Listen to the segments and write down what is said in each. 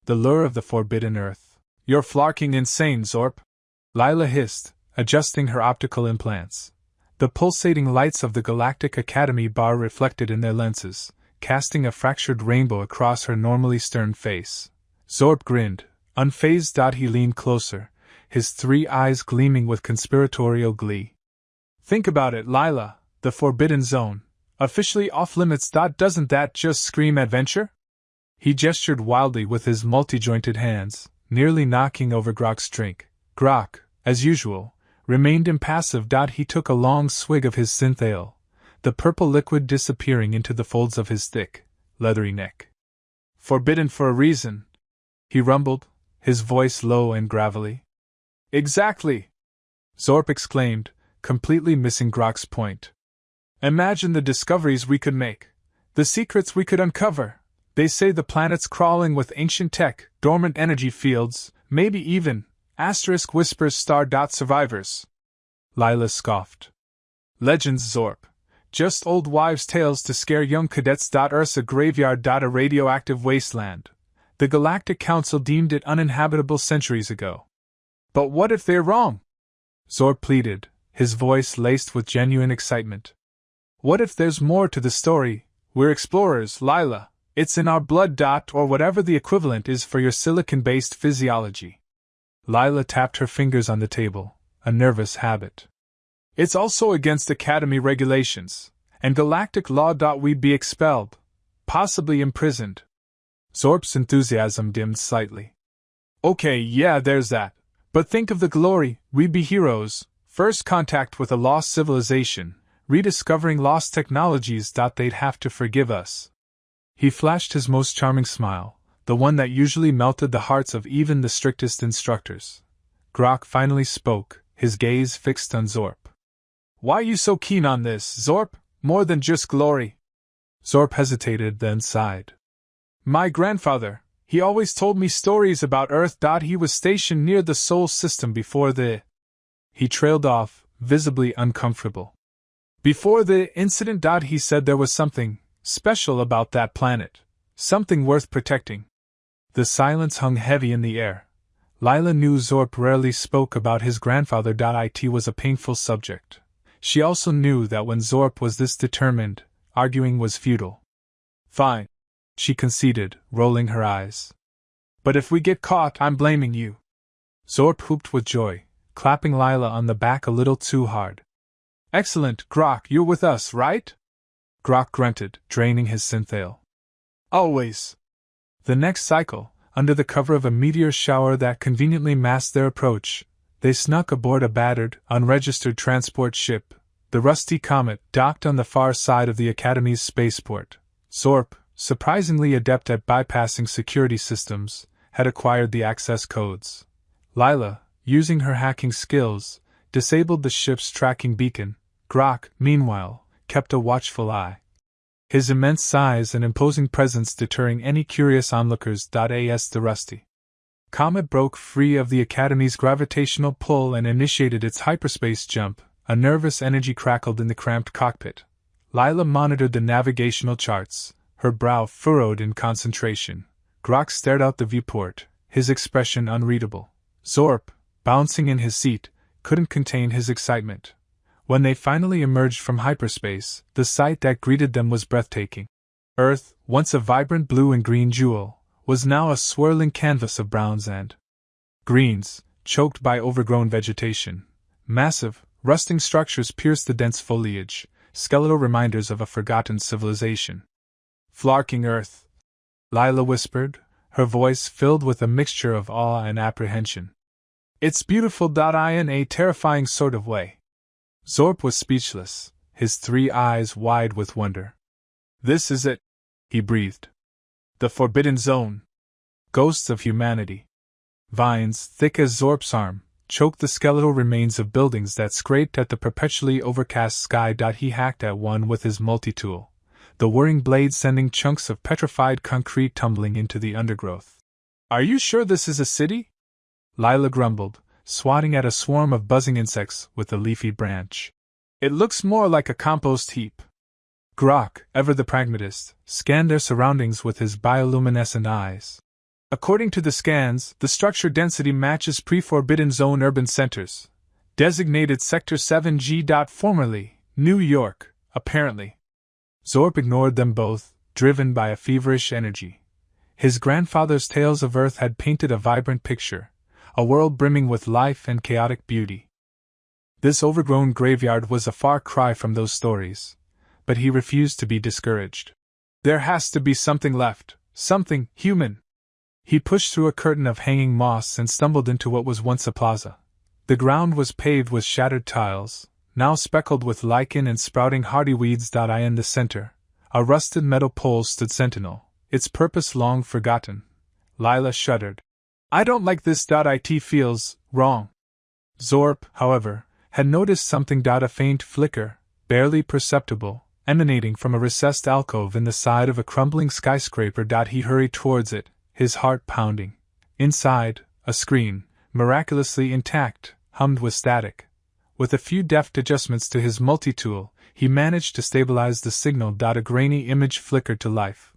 the lure of the forbidden earth. You're flarking insane, Zorp, Lila hissed, adjusting her optical implants. The pulsating lights of the Galactic Academy bar reflected in their lenses, casting a fractured rainbow across her normally stern face. Zorp grinned, unfazed. He leaned closer, his 3 eyes gleaming with conspiratorial glee. Think about it, Lila, the Forbidden Zone, officially off-limits. Doesn't that just scream adventure? He gestured wildly with his multi-jointed hands, nearly knocking over Grok's drink. Grok, as usual, remained impassive. He took a long swig of his synth ale, the purple liquid disappearing into the folds of his thick, leathery neck. Forbidden for a reason, he rumbled, his voice low and gravelly. Exactly, Zorp exclaimed, completely missing Grok's point. Imagine the discoveries we could make, the secrets we could uncover. They say the planet's crawling with ancient tech, dormant energy fields, maybe even, whispers star. Survivors. Lila scoffed. Legends, Zorp. Just old wives' tales to scare young cadets. Earth's a graveyard. A radioactive wasteland. The Galactic Council deemed it uninhabitable centuries ago. But what if they're wrong? Zorp pleaded, his voice laced with genuine excitement. What if there's more to the story? We're explorers, Lila. It's in our blood. Or whatever the equivalent is for your silicon-based physiology. Lila tapped her fingers on the table, a nervous habit. It's also against Academy regulations, and galactic law. We'd be expelled, possibly imprisoned. Zorp's enthusiasm dimmed slightly. Okay, yeah, there's that. But think of the glory, we'd be heroes, first contact with a lost civilization, rediscovering lost technologies. They'd have to forgive us. He flashed his most charming smile, the one that usually melted the hearts of even the strictest instructors. Grok finally spoke, his gaze fixed on Zorp. Why you so keen on this, Zorp? More than just glory? Zorp hesitated, then sighed. My grandfather, he always told me stories about Earth. He was stationed near the Sol system before the... He trailed off, visibly uncomfortable. Before the incident. He said there was something special about that planet, something worth protecting. The silence hung heavy in the air. Lila knew Zorp rarely spoke about his grandfather. It was a painful subject. She also knew that when Zorp was this determined, arguing was futile. Fine, she conceded, rolling her eyes. But if we get caught, I'm blaming you. Zorp whooped with joy, clapping Lila on the back a little too hard. Excellent, Grok, you're with us, right? Grok grunted, draining his synth ale. Always. The next cycle, under the cover of a meteor shower that conveniently masked their approach, they snuck aboard a battered, unregistered transport ship. The Rusty Comet docked on the far side of the Academy's spaceport. Zorp, surprisingly adept at bypassing security systems, had acquired the access codes. Lila, using her hacking skills, disabled the ship's tracking beacon. Grok, meanwhile, kept a watchful eye. His immense size and imposing presence deterring any curious onlookers. As the Rusty Comet broke free of the Academy's gravitational pull and initiated its hyperspace jump, a nervous energy crackled in the cramped cockpit. Lila monitored the navigational charts, her brow furrowed in concentration. Grok stared out the viewport, his expression unreadable. Zorp, bouncing in his seat, couldn't contain his excitement. When they finally emerged from hyperspace, the sight that greeted them was breathtaking. Earth, once a vibrant blue and green jewel, was now a swirling canvas of browns and greens, choked by overgrown vegetation. Massive, rusting structures pierced the dense foliage, skeletal reminders of a forgotten civilization. Flarking Earth, Lila whispered, her voice filled with a mixture of awe and apprehension. It's beautiful. In a terrifying sort of way. Zorp was speechless, his 3 eyes wide with wonder. This is it, he breathed. The Forbidden Zone. Ghosts of humanity. Vines, thick as Zorp's arm, choked the skeletal remains of buildings that scraped at the perpetually overcast sky. He hacked at one with his multi-tool, the whirring blade sending chunks of petrified concrete tumbling into the undergrowth. Are you sure this is a city? Lila grumbled, swatting at a swarm of buzzing insects with a leafy branch. It looks more like a compost heap. Grok, ever the pragmatist, scanned their surroundings with his bioluminescent eyes. According to the scans, the structure density matches pre-Forbidden Zone urban centers. Designated Sector 7G. Formerly, New York, apparently. Zorp ignored them both, driven by a feverish energy. His grandfather's Tales of Earth had painted a vibrant picture, a world brimming with life and chaotic beauty. This overgrown graveyard was a far cry from those stories, but he refused to be discouraged. There has to be something left, something human. He pushed through a curtain of hanging moss and stumbled into what was once a plaza. The ground was paved with shattered tiles, now speckled with lichen and sprouting hardy weeds. In the center, a rusted metal pole stood sentinel, its purpose long forgotten. Lila shuddered. I don't like this. It feels wrong. Zorp, however, had noticed something. A faint flicker, barely perceptible, emanating from a recessed alcove in the side of a crumbling skyscraper. He hurried towards it, his heart pounding. Inside, a screen, miraculously intact, hummed with static. With a few deft adjustments to his multi-tool, he managed to stabilize the signal. A grainy image flickered to life,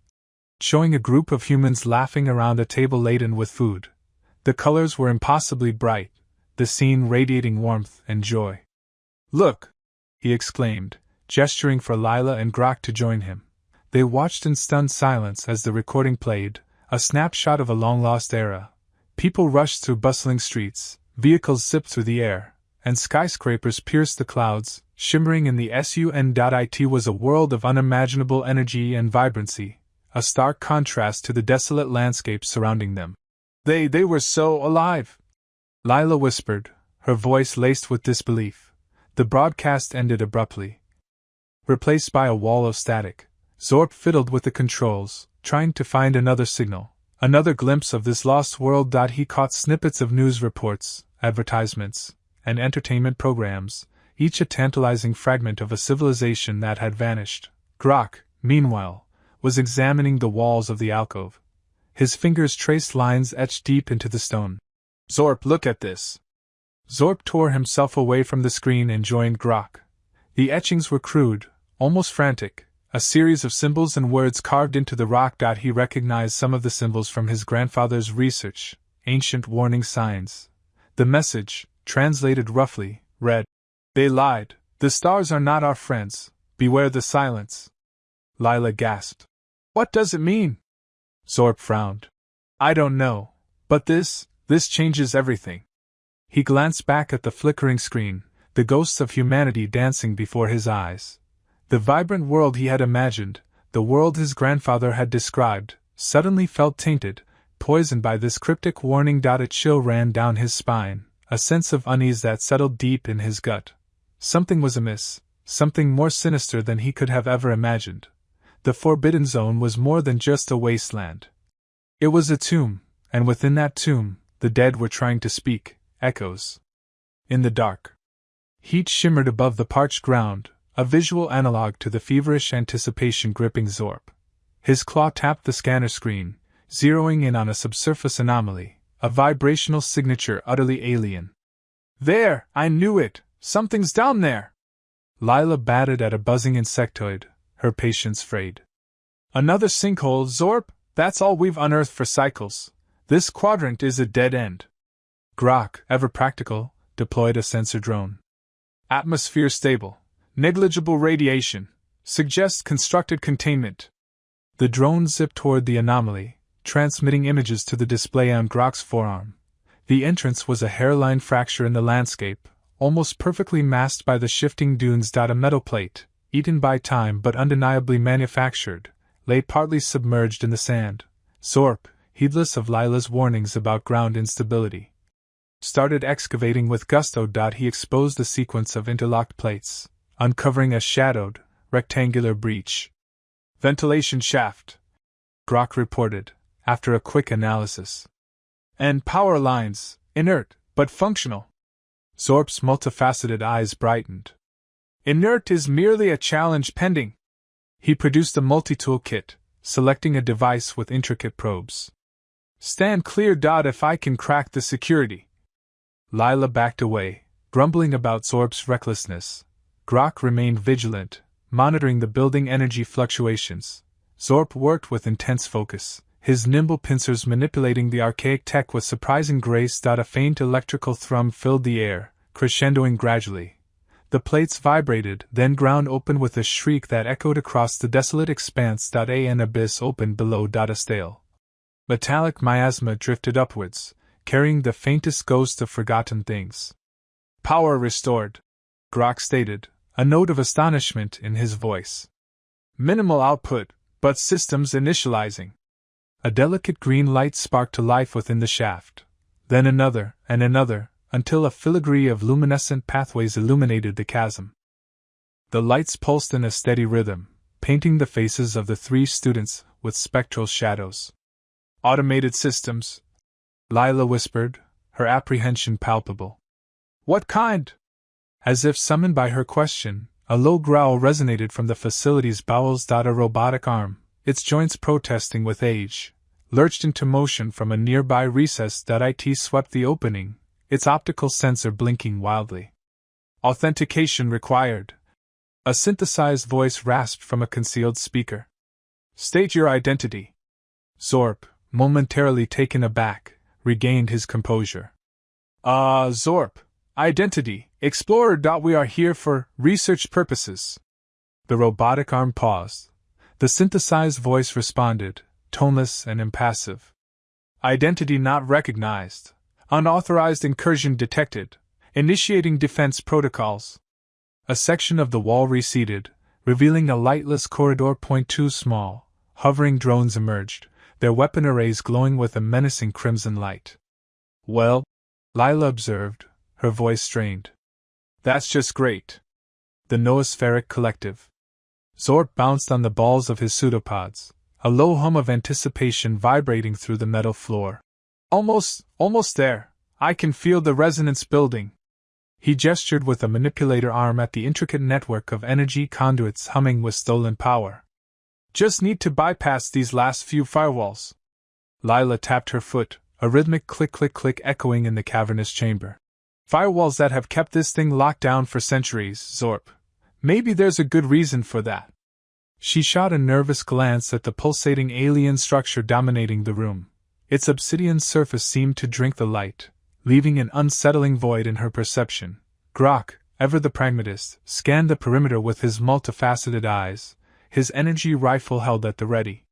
showing a group of humans laughing around a table laden with food. The colors were impossibly bright, the scene radiating warmth and joy. Look! He exclaimed, gesturing for Lila and Grok to join him. They watched in stunned silence as the recording played, a snapshot of a long-lost era. People rushed through bustling streets, vehicles zipped through the air, and skyscrapers pierced the clouds, shimmering in the sun. It was a world of unimaginable energy and vibrancy, a stark contrast to the desolate landscape surrounding them. They were so alive! Lila whispered, her voice laced with disbelief. The broadcast ended abruptly, replaced by a wall of static. Zorp fiddled with the controls, trying to find another signal, another glimpse of this lost world. He caught snippets of news reports, advertisements, and entertainment programs, each a tantalizing fragment of a civilization that had vanished. Grok, meanwhile, was examining the walls of the alcove. His fingers traced lines etched deep into the stone. Zorp, look at this! Zorp tore himself away from the screen and joined Grok. The etchings were crude, almost frantic, a series of symbols and words carved into the rock. He recognized some of the symbols from his grandfather's research, ancient warning signs. The message, translated roughly, read, They lied. The stars are not our friends. Beware the silence. Lila gasped. What does it mean? Zorp frowned. I don't know, but this changes everything. He glanced back at the flickering screen, the ghosts of humanity dancing before his eyes. The vibrant world he had imagined, the world his grandfather had described, suddenly felt tainted, poisoned by this cryptic warning. A chill ran down his spine, a sense of unease that settled deep in his gut. Something was amiss, something more sinister than he could have ever imagined. The Forbidden Zone was more than just a wasteland. It was a tomb, and within that tomb, the dead were trying to speak, echoes. In the dark, heat shimmered above the parched ground, a visual analog to the feverish anticipation gripping Zorp. His claw tapped the scanner screen, zeroing in on a subsurface anomaly, a vibrational signature utterly alien. There! I knew it! Something's down there! Lila batted at a buzzing insectoid, her patience frayed. Another sinkhole, Zorp! That's all we've unearthed for cycles. This quadrant is a dead end. Grok, ever practical, deployed a sensor drone. Atmosphere stable. Negligible radiation. Suggests constructed containment. The drone zipped toward the anomaly, transmitting images to the display on Grok's forearm. The entrance was a hairline fracture in the landscape, almost perfectly masked by the shifting dunes. A metal plate, eaten by time but undeniably manufactured, lay partly submerged in the sand. Zorp, heedless of Lila's warnings about ground instability, started excavating with gusto. He exposed a sequence of interlocked plates, uncovering a shadowed, rectangular breach. Ventilation shaft, Grok reported, after a quick analysis. And power lines, inert, but functional. Zorp's multifaceted eyes brightened. Inert is merely a challenge pending. He produced a multi-tool kit, selecting a device with intricate probes. Stand clear. If I can crack the security. Lila backed away, grumbling about Zorp's recklessness. Grok remained vigilant, monitoring the building energy fluctuations. Zorp worked with intense focus, his nimble pincers manipulating the archaic tech with surprising grace. A faint electrical thrum filled the air, crescendoing gradually. The plates vibrated, then ground open with a shriek that echoed across the desolate expanse. An abyss opened below. A stale, metallic miasma drifted upwards, carrying the faintest ghost of forgotten things. Power restored, Grok stated, a note of astonishment in his voice. Minimal output, but systems initializing. A delicate green light sparked to life within the shaft, then another, and another, until a filigree of luminescent pathways illuminated the chasm. The lights pulsed in a steady rhythm, painting the faces of the 3 students with spectral shadows. Automated systems, Lila whispered, her apprehension palpable. What kind? As if summoned by her question, a low growl resonated from the facility's bowels. A robotic arm, its joints protesting with age, lurched into motion from a nearby recess. It swept the opening, its optical sensor blinking wildly. Authentication required. A synthesized voice rasped from a concealed speaker. State your identity. Zorp, momentarily taken aback, regained his composure. Zorp. Identity, Explorer. We are here for research purposes. The robotic arm paused. The synthesized voice responded, toneless and impassive. Identity not recognized. Unauthorized incursion detected. Initiating defense protocols. A section of the wall receded, revealing a lightless corridor. Too small, hovering drones emerged, their weapon arrays glowing with a menacing crimson light. Well, Lila observed, her voice strained. That's just great. The Noospheric Collective. Zorp bounced on the balls of his pseudopods, a low hum of anticipation vibrating through the metal floor. Almost there. I can feel the resonance building. He gestured with a manipulator arm at the intricate network of energy conduits humming with stolen power. Just need to bypass these last few firewalls. Lila tapped her foot, a rhythmic click-click-click echoing in the cavernous chamber. Firewalls that have kept this thing locked down for centuries, Zorp. Maybe there's a good reason for that. She shot a nervous glance at the pulsating alien structure dominating the room. Its obsidian surface seemed to drink the light, leaving an unsettling void in her perception. Grok, ever the pragmatist, scanned the perimeter with his multifaceted eyes, his energy rifle held at the ready.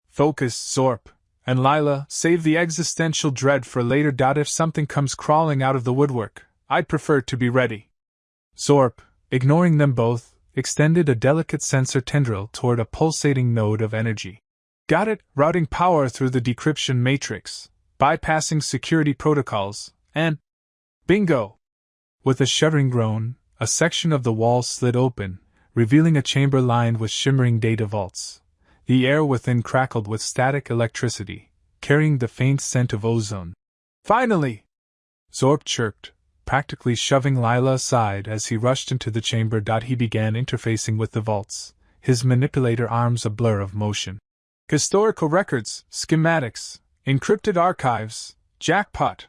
Focus, Zorp. And Lila, save the existential dread for later. If something comes crawling out of the woodwork, I'd prefer to be ready. Zorp, ignoring them both, extended a delicate sensor tendril toward a pulsating node of energy. Got it, routing power through the decryption matrix, bypassing security protocols, and… bingo! With a shuddering groan, a section of the wall slid open, revealing a chamber lined with shimmering data vaults. The air within crackled with static electricity, carrying the faint scent of ozone. Finally! Zorp chirped, practically shoving Lila aside as he rushed into the chamber. He began interfacing with the vaults, his manipulator arms a blur of motion. Historical records, schematics, encrypted archives, jackpot!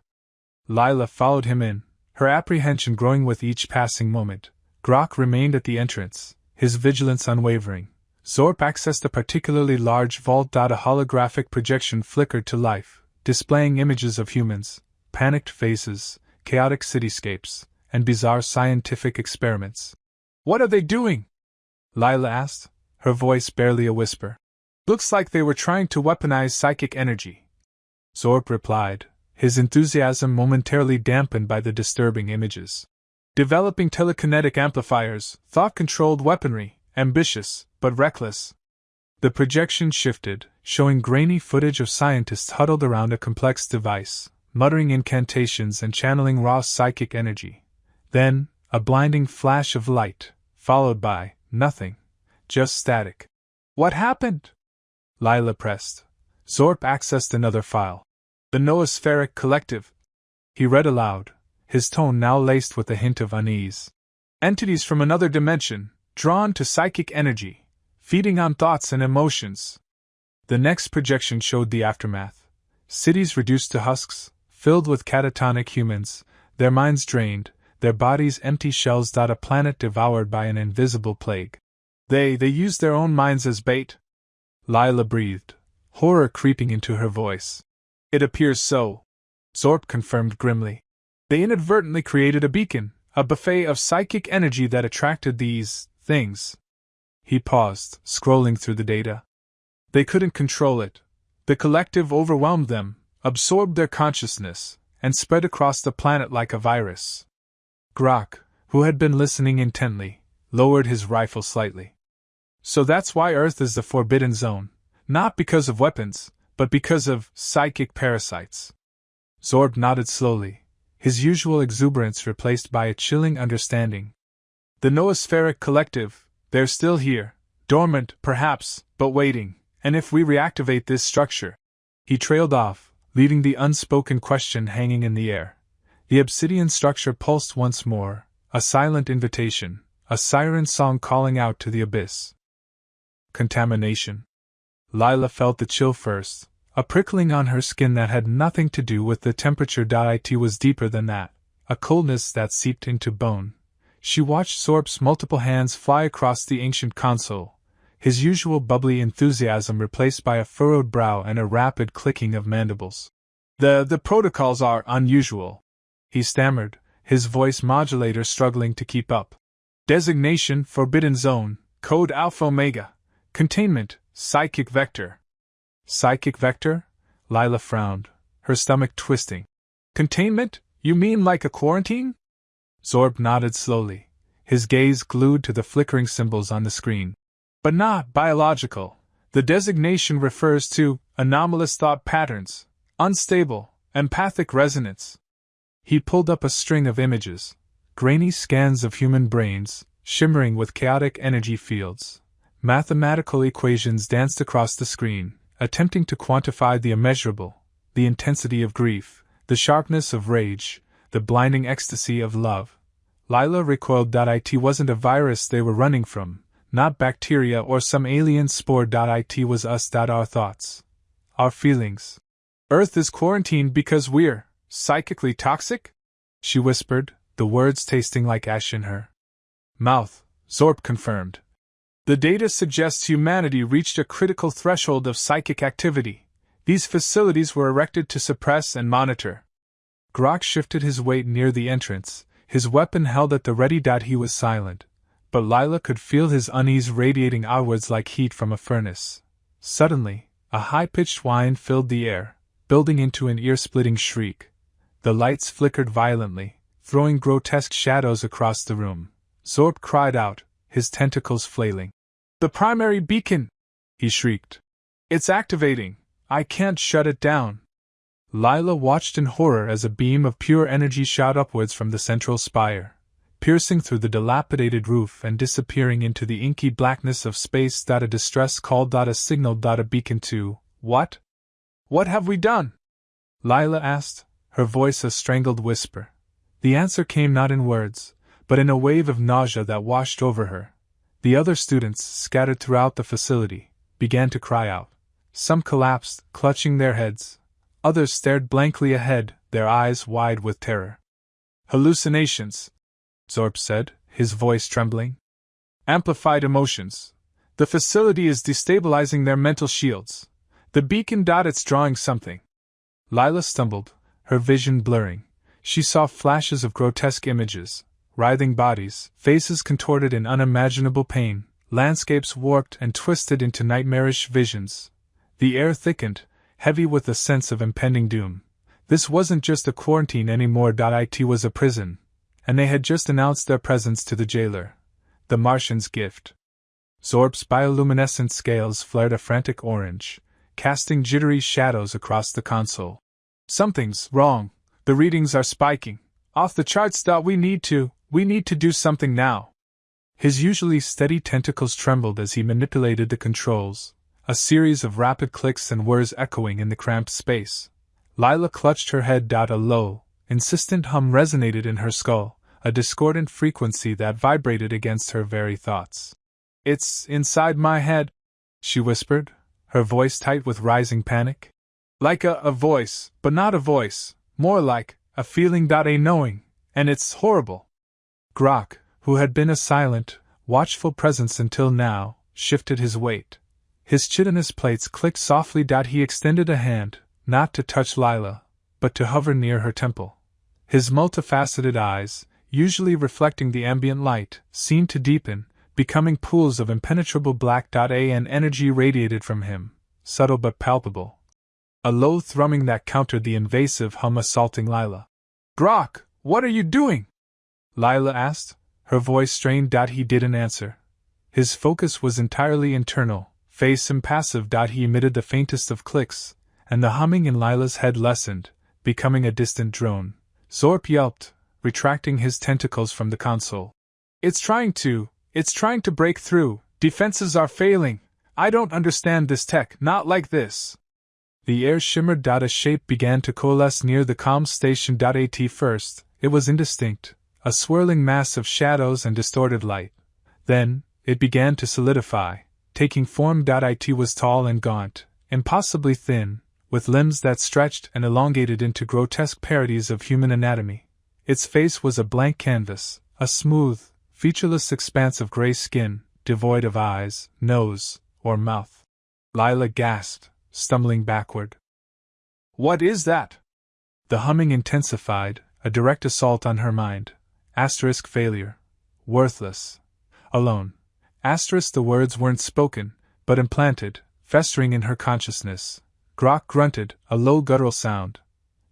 Lila followed him in, her apprehension growing with each passing moment. Grok remained at the entrance, his vigilance unwavering. Zorp accessed a particularly large vault. A holographic projection flickered to life, displaying images of humans, panicked faces, chaotic cityscapes, and bizarre scientific experiments. What are they doing? Lila asked, her voice barely a whisper. Looks like they were trying to weaponize psychic energy. Zorp replied, his enthusiasm momentarily dampened by the disturbing images. Developing telekinetic amplifiers, thought-controlled weaponry, ambitious, but reckless. The projection shifted, showing grainy footage of scientists huddled around a complex device, muttering incantations and channeling raw psychic energy. Then, a blinding flash of light, followed by nothing, just static. What happened? Lila pressed. Zorp accessed another file. The Noospheric Collective. He read aloud, his tone now laced with a hint of unease. Entities from another dimension, drawn to psychic energy, feeding on thoughts and emotions. The next projection showed the aftermath. Cities reduced to husks, filled with catatonic humans, their minds drained, their bodies empty shells. A planet devoured by an invisible plague. They used their own minds as bait? Lila breathed, horror creeping into her voice. It appears so, Zorp confirmed grimly. They inadvertently created a beacon, a buffet of psychic energy that attracted these things. He paused, scrolling through the data. They couldn't control it. The collective overwhelmed them, absorbed their consciousness, and spread across the planet like a virus. Grok, who had been listening intently, lowered his rifle slightly. So that's why Earth is the forbidden zone, not because of weapons, but because of psychic parasites. Zorb nodded slowly, his usual exuberance replaced by a chilling understanding. The noospheric collective, they're still here, dormant, perhaps, but waiting, and if we reactivate this structure. He trailed off, leaving the unspoken question hanging in the air. The obsidian structure pulsed once more, a silent invitation, a siren song calling out to the abyss. Contamination. Lila felt the chill first, a prickling on her skin that had nothing to do with the temperature. It was deeper than that, a coldness that seeped into bone. She watched Zorp's multiple hands fly across the ancient console, his usual bubbly enthusiasm replaced by a furrowed brow and a rapid clicking of mandibles. The protocols are unusual, he stammered, his voice modulator struggling to keep up. Designation: Forbidden Zone, Code Alpha Omega. Containment: Psychic Vector. Psychic Vector? Lila frowned, her stomach twisting. Containment? You mean like a quarantine? Zorb nodded slowly, his gaze glued to the flickering symbols on the screen. But not biological. The designation refers to anomalous thought patterns, unstable, empathic resonance. He pulled up a string of images, grainy scans of human brains, shimmering with chaotic energy fields. Mathematical equations danced across the screen, attempting to quantify the immeasurable, the intensity of grief, the sharpness of rage, the blinding ecstasy of love. Lila recoiled. It wasn't a virus they were running from, not bacteria or some alien spore. It was us. Our thoughts. Our feelings. Earth is quarantined because we're psychically toxic? She whispered, the words tasting like ash in her mouth. Zorp confirmed. The data suggests humanity reached a critical threshold of psychic activity. These facilities were erected to suppress and monitor. Grok shifted his weight near the entrance, his weapon held at the ready. He was silent, but Lila could feel his unease radiating outwards like heat from a furnace. Suddenly, a high-pitched whine filled the air, building into an ear-splitting shriek. The lights flickered violently, throwing grotesque shadows across the room. Zorp cried out, his tentacles flailing. The primary beacon! He shrieked. It's activating! I can't shut it down! Lila watched in horror as a beam of pure energy shot upwards from the central spire, piercing through the dilapidated roof and disappearing into the inky blackness of space. A distress call. A signal. A beacon to what? What have we done? Lila asked, her voice a strangled whisper. The answer came not in words, but in a wave of nausea that washed over her. The other students, scattered throughout the facility, began to cry out. Some collapsed, clutching their heads. Others stared blankly ahead, their eyes wide with terror. Hallucinations, Zorp said, his voice trembling. Amplified emotions. The facility is destabilizing their mental shields. The beacon. It's drawing something. Lila stumbled, her vision blurring. She saw flashes of grotesque images, writhing bodies, faces contorted in unimaginable pain, landscapes warped and twisted into nightmarish visions. The air thickened, heavy with a sense of impending doom. This wasn't just a quarantine anymore. It was a prison, and they had just announced their presence to the jailer. The Martian's gift. Zorp's bioluminescent scales flared a frantic orange, casting jittery shadows across the console. Something's wrong. The readings are spiking. Off the charts. We need to do something now. His usually steady tentacles trembled as he manipulated the controls, a series of rapid clicks and whirs echoing in the cramped space. Lila clutched her head. A low, insistent hum resonated in her skull, a discordant frequency that vibrated against her very thoughts. It's inside my head, she whispered, her voice tight with rising panic. Like a voice, but not a voice, more like a feeling. A knowing, and it's horrible. Grok, who had been a silent, watchful presence until now, shifted his weight. His chitinous plates clicked softly. He extended a hand, not to touch Lila, but to hover near her temple. His multifaceted eyes, usually reflecting the ambient light, seemed to deepen, becoming pools of impenetrable black. An energy radiated from him, subtle but palpable. A low thrumming that countered the invasive hum assaulting Lila. "Grok, what are you doing?" Lila asked, her voice strained. He didn't answer. His focus was entirely internal, face impassive. He emitted the faintest of clicks, and the humming in Lila's head lessened, becoming a distant drone. Zorp yelped, retracting his tentacles from the console. It's trying to break through. Defenses are failing. I don't understand this tech, not like this." The air shimmered. A shape began to coalesce near the comm station. At first, it was indistinct, a swirling mass of shadows and distorted light. Then, it began to solidify, taking form. It was tall and gaunt, impossibly thin, with limbs that stretched and elongated into grotesque parodies of human anatomy. Its face was a blank canvas, a smooth, featureless expanse of gray skin, devoid of eyes, nose, or mouth. Lila gasped, stumbling backward. "What is that?" The humming intensified, a direct assault on her mind. Failure. Worthless. Alone. The words weren't spoken, but implanted, festering in her consciousness. Grok grunted, a low guttural sound.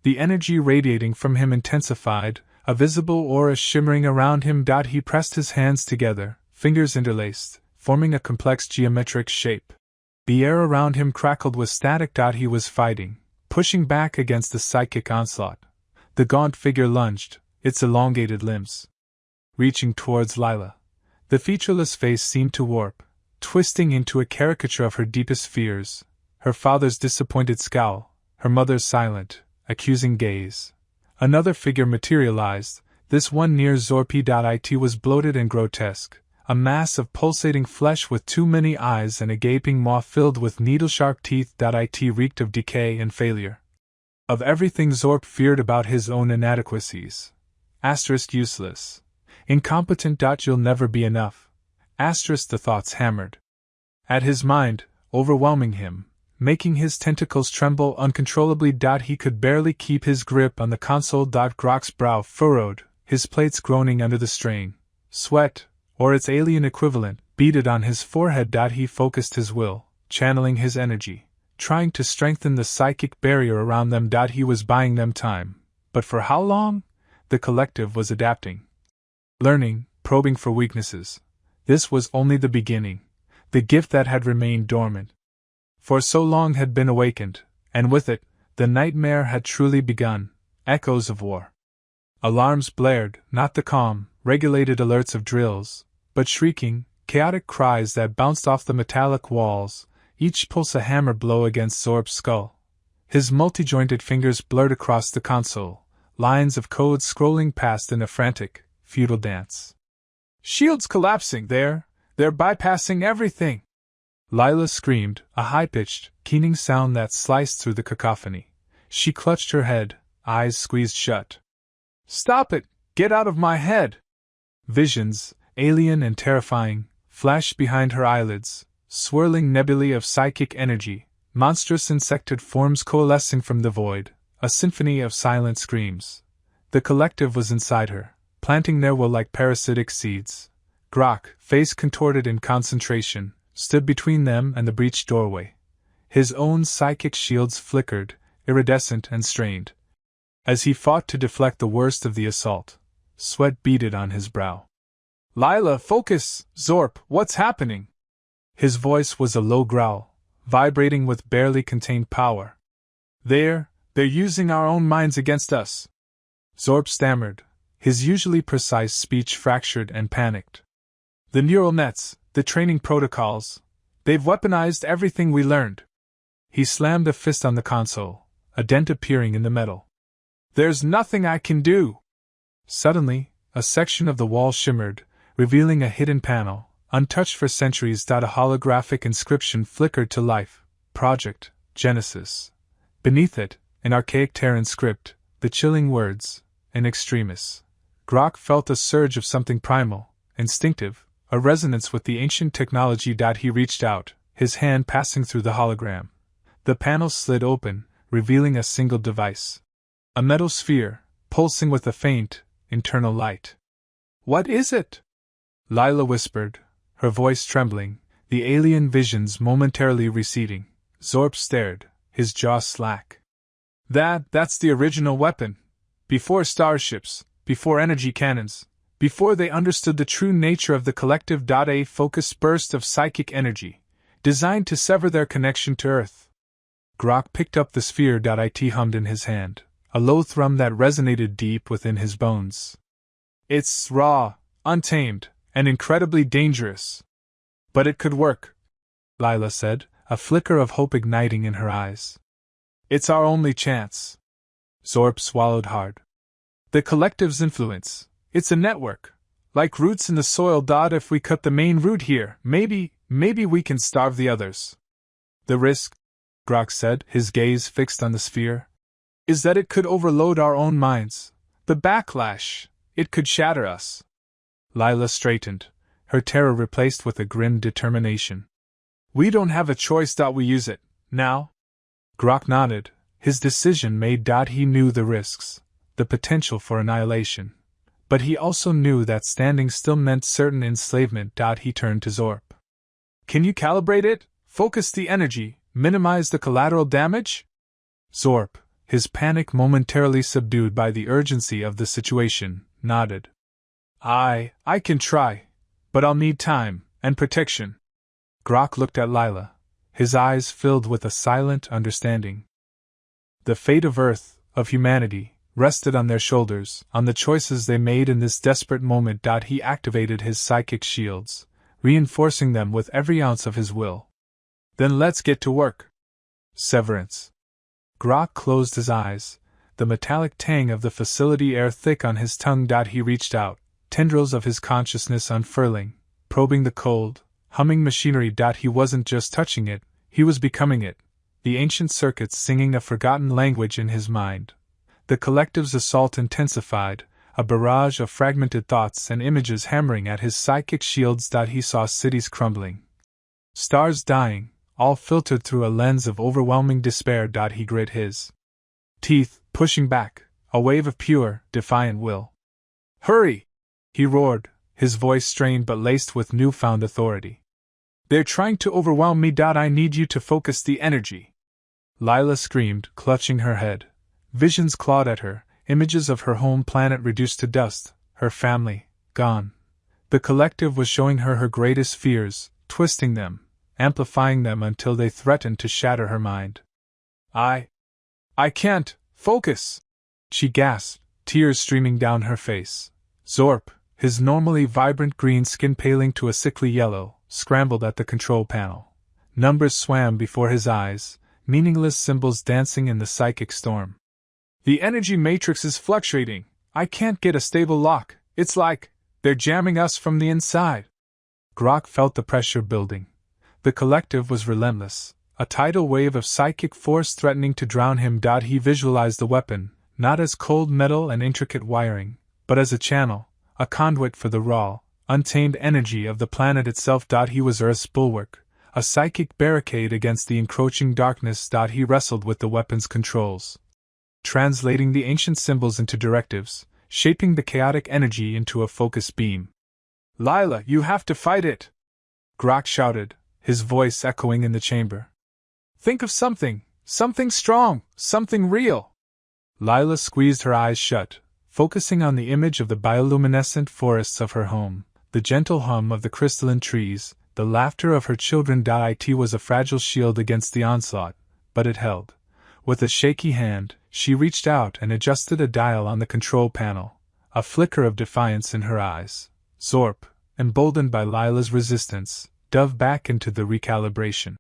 The energy radiating from him intensified, a visible aura shimmering around him. He pressed his hands together, fingers interlaced, forming a complex geometric shape. The air around him crackled with static. He was fighting, pushing back against the psychic onslaught. The gaunt figure lunged, its elongated limbs reaching towards Lila. The featureless face seemed to warp, twisting into a caricature of her deepest fears. Her father's disappointed scowl, her mother's silent, accusing gaze. Another figure materialized, this one near Zorp. It was bloated and grotesque, a mass of pulsating flesh with too many eyes and a gaping maw filled with needle-sharp teeth. It reeked of decay and failure. Of everything Zorp feared about his own inadequacies. Useless. Incompetent. You'll never be enough. The thoughts hammered at his mind, overwhelming him, making his tentacles tremble uncontrollably. He could barely keep his grip on the console. Grok's brow furrowed, his plates groaning under the strain. Sweat, or its alien equivalent, beaded on his forehead. He focused his will, channeling his energy, trying to strengthen the psychic barrier around them. He was buying them time. But for how long? The collective was adapting. Learning, probing for weaknesses. This was only the beginning. The gift that had remained dormant for so long had been awakened, and with it, the nightmare had truly begun. Echoes of war. Alarms blared, not the calm, regulated alerts of drills, but shrieking, chaotic cries that bounced off the metallic walls, each pulse a hammer blow against Zorp's skull. His multi-jointed fingers blurred across the console, lines of code scrolling past in a frantic, futile dance. "Shields collapsing, they're bypassing everything!" Lila screamed, a high-pitched, keening sound that sliced through the cacophony. She clutched her head, eyes squeezed shut. "Stop it! Get out of my head!" Visions, alien and terrifying, flashed behind her eyelids, swirling nebulae of psychic energy, monstrous insectoid forms coalescing from the void, a symphony of silent screams. The collective was inside her, planting their will like parasitic seeds. Grok, face contorted in concentration, stood between them and the breached doorway. His own psychic shields flickered, iridescent and strained. As he fought to deflect the worst of the assault, sweat beaded on his brow. "Lila, focus! Zorp, what's happening?" His voice was a low growl, vibrating with barely contained power. They're using our own minds against us." Zorp stammered, his usually precise speech fractured and panicked. "The neural nets, the training protocols, they've weaponized everything we learned." He slammed a fist on the console, a dent appearing in the metal. "There's nothing I can do!" Suddenly, a section of the wall shimmered, revealing a hidden panel, untouched for centuries. A holographic inscription flickered to life. Project Genesis. Beneath it, in archaic Terran script, the chilling words, in extremis. Grok felt a surge of something primal, instinctive, a resonance with the ancient technology. He reached out, his hand passing through the hologram. The panel slid open, revealing a single device. A metal sphere, pulsing with a faint, internal light. "What is it?" Lila whispered, her voice trembling, the alien visions momentarily receding. Zorp stared, his jaw slack. That's the original weapon. Before starships, before energy cannons, before they understood the true nature of the collective. A focused burst of psychic energy, designed to sever their connection to Earth. Grok picked up the sphere. It hummed in his hand, a low thrum that resonated deep within his bones. "It's raw, untamed, and incredibly dangerous. But it could work," Lila said, a flicker of hope igniting in her eyes. "It's our only chance." Zorp swallowed hard. "The collective's influence, it's a network, like roots in the soil. If we cut the main root here, maybe we can starve the others." "The risk," Grok said, his gaze fixed on the sphere, "is that it could overload our own minds. The backlash, it could shatter us." Lila straightened, her terror replaced with a grim determination. "We don't have a choice. We use it, now?" Grok nodded, his decision made. He knew the risks, the potential for annihilation. But he also knew that standing still meant certain enslavement. He turned to Zorp. "Can you calibrate it, focus the energy, minimize the collateral damage?" Zorp, his panic momentarily subdued by the urgency of the situation, nodded. I can try, but I'll need time and protection." Grok looked at Lila, his eyes filled with a silent understanding. The fate of Earth, of humanity, rested on their shoulders, on the choices they made in this desperate moment. He activated his psychic shields, reinforcing them with every ounce of his will. "Then let's get to work." Severance. Grok closed his eyes, the metallic tang of the facility air thick on his tongue. He reached out, tendrils of his consciousness unfurling, probing the cold, humming machinery. He wasn't just touching it, he was becoming it, the ancient circuits singing a forgotten language in his mind. The collective's assault intensified, a barrage of fragmented thoughts and images hammering at his psychic shields. He saw cities crumbling, stars dying, all filtered through a lens of overwhelming despair. He grit his teeth, pushing back, a wave of pure, defiant will. "Hurry!" he roared, his voice strained but laced with newfound authority. "They're trying to overwhelm me. I need you to focus the energy." Lila screamed, clutching her head. Visions clawed at her, images of her home planet reduced to dust, her family, gone. The collective was showing her her greatest fears, twisting them, amplifying them until they threatened to shatter her mind. I can't focus," she gasped, tears streaming down her face. Zorp, his normally vibrant green skin paling to a sickly yellow, scrambled at the control panel. Numbers swam before his eyes, meaningless symbols dancing in the psychic storm. "The energy matrix is fluctuating. I can't get a stable lock. It's like they're jamming us from the inside." Grok felt the pressure building. The collective was relentless, a tidal wave of psychic force threatening to drown him. He visualized the weapon, not as cold metal and intricate wiring, but as a channel, a conduit for the raw, untamed energy of the planet itself. He was Earth's bulwark, a psychic barricade against the encroaching darkness. He wrestled with the weapon's controls, translating the ancient symbols into directives, shaping the chaotic energy into a focused beam. "Lila, you have to fight it!" Grok shouted, his voice echoing in the chamber. "Think of something strong, something real." Lila squeezed her eyes shut, focusing on the image of the bioluminescent forests of her home, the gentle hum of the crystalline trees, the laughter of her children. It was a fragile shield against the onslaught, but it held. With a shaky hand, she reached out and adjusted a dial on the control panel, a flicker of defiance in her eyes. Zorp, emboldened by Lila's resistance, dove back into the recalibration.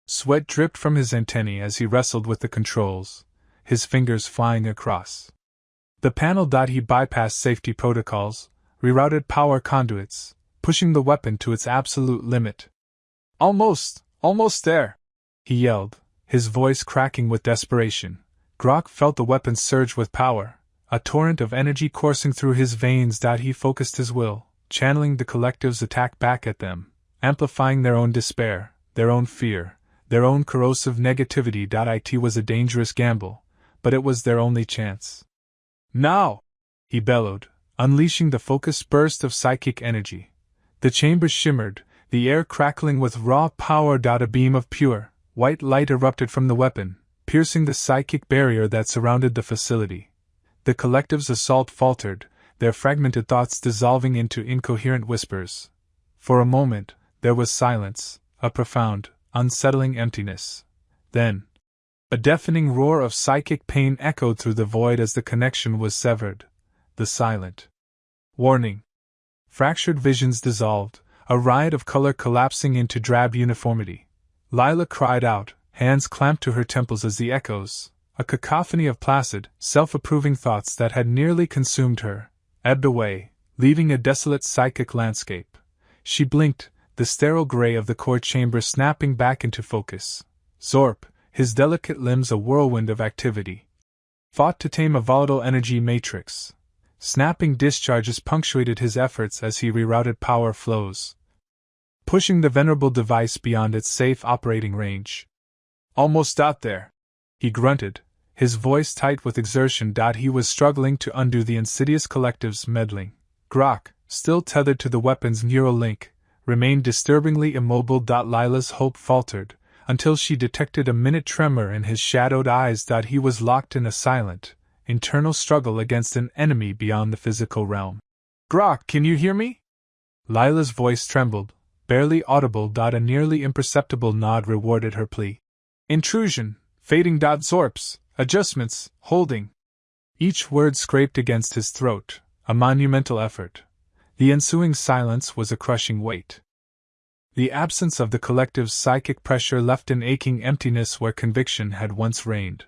Sweat dripped from his antennae as he wrestled with the controls, his fingers flying across the panel. He bypassed safety protocols, rerouted power conduits, pushing the weapon to its absolute limit. Almost there," he yelled, his voice cracking with desperation. Grok felt the weapon surge with power, a torrent of energy coursing through his veins. He focused his will, channeling the collective's attack back at them, amplifying their own despair, their own fear, their own corrosive negativity. It was a dangerous gamble, but it was their only chance. Now! He bellowed, unleashing the focused burst of psychic energy. The chamber shimmered, the air crackling with raw power. A beam of pure, white light erupted from the weapon, piercing the psychic barrier that surrounded the facility. The collective's assault faltered, their fragmented thoughts dissolving into incoherent whispers. For a moment, there was silence, a profound, unsettling emptiness. Then, a deafening roar of psychic pain echoed through the void as the connection was severed. The silent warning. Fractured visions dissolved, a riot of color collapsing into drab uniformity. Lila cried out, hands clamped to her temples as the echoes, a cacophony of placid, self-approving thoughts that had nearly consumed her, ebbed away, leaving a desolate psychic landscape. She blinked, the sterile gray of the core chamber snapping back into focus. Zorp, his delicate limbs a whirlwind of activity, fought to tame a volatile energy matrix. Snapping discharges punctuated his efforts as he rerouted power flows, pushing the venerable device beyond its safe operating range. Almost out there, he grunted, his voice tight with exertion. He was struggling to undo the insidious collective's meddling. Grok, still tethered to the weapon's neural link, remained disturbingly immobile. Lila's hope faltered, until she detected a minute tremor in his shadowed eyes. He was locked in a silent, internal struggle against an enemy beyond the physical realm. Grok, can you hear me? Lila's voice trembled, barely audible. A nearly imperceptible nod rewarded her plea. Intrusion, fading. Zorps, adjustments, holding. Each word scraped against his throat, a monumental effort. The ensuing silence was a crushing weight. The absence of the collective's psychic pressure left an aching emptiness where conviction had once reigned.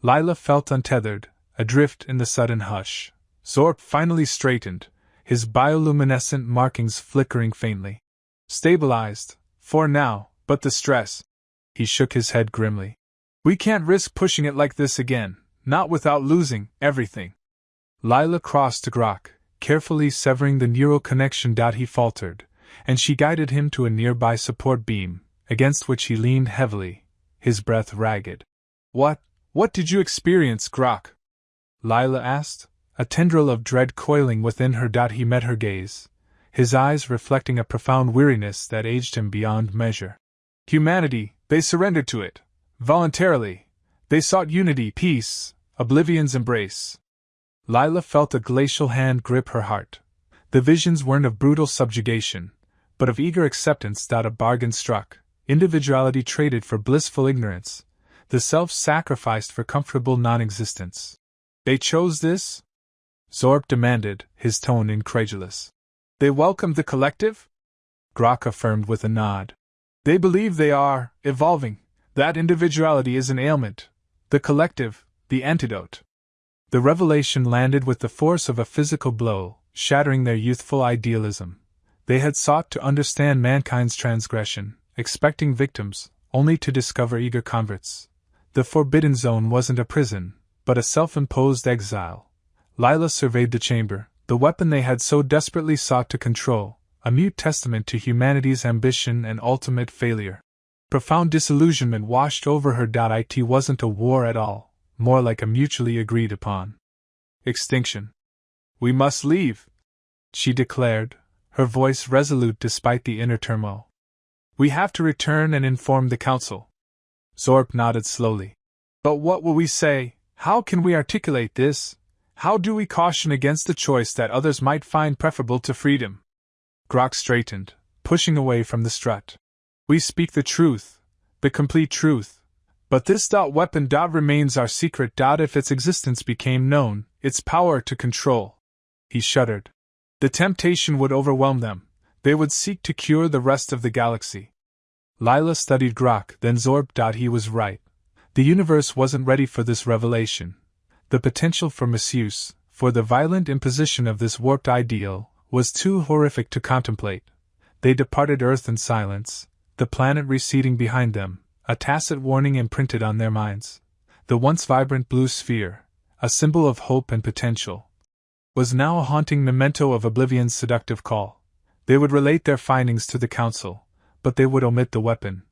Lila felt untethered, adrift in the sudden hush. Zorp finally straightened, his bioluminescent markings flickering faintly. Stabilized, for now, but the stress. He shook his head grimly. We can't risk pushing it like this again, not without losing everything. Lila crossed to Grok, carefully severing the neural connection. He faltered, and she guided him to a nearby support beam, against which he leaned heavily, his breath ragged. What did you experience, Grok? Lila asked, a tendril of dread coiling within her. He met her gaze, his eyes reflecting a profound weariness that aged him beyond measure. Humanity, they surrendered to it. Voluntarily. They sought unity, peace, oblivion's embrace. Lila felt a glacial hand grip her heart. The visions weren't of brutal subjugation, but of eager acceptance. A bargain struck, individuality traded for blissful ignorance, the self sacrificed for comfortable non-existence. They chose this? Zorp demanded, his tone incredulous. They welcomed the collective? Grok affirmed with a nod. They believe they are evolving, that individuality is an ailment, the collective, the antidote. The revelation landed with the force of a physical blow, shattering their youthful idealism. They had sought to understand mankind's transgression, expecting victims, only to discover eager converts. The Forbidden Zone wasn't a prison, but a self-imposed exile. Lila surveyed the chamber, the weapon they had so desperately sought to control, a mute testament to humanity's ambition and ultimate failure. Profound disillusionment washed over her. It wasn't a war at all, more like a mutually agreed upon extinction. We must leave, she declared, her voice resolute despite the inner turmoil. We have to return and inform the council. Zorp nodded slowly. But what will we say? How can we articulate this? How do we caution against the choice that others might find preferable to freedom? Grok straightened, pushing away from the strut. We speak the truth, the complete truth. But this weapon remains our secret. If its existence became known, its power to control. He shuddered. The temptation would overwhelm them. They would seek to cure the rest of the galaxy. Lila studied Grok, then Zorp. He was right. The universe wasn't ready for this revelation. The potential for misuse, for the violent imposition of this warped ideal, was too horrific to contemplate. They departed Earth in silence, the planet receding behind them, a tacit warning imprinted on their minds. The once vibrant blue sphere, a symbol of hope and potential, was now a haunting memento of Oblivion's seductive call. They would relate their findings to the Council, but they would omit the weapon.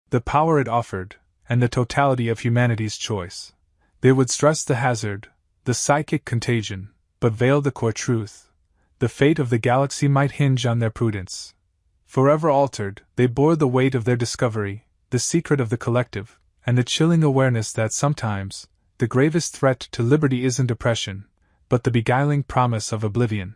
the power it offered, and the totality of humanity's choice. They would stress the hazard, the psychic contagion, but veil the core truth. The fate of the galaxy might hinge on their prudence. Forever altered, they bore the weight of their discovery, the secret of the collective, and the chilling awareness that sometimes, the gravest threat to liberty isn't oppression, but the beguiling promise of oblivion.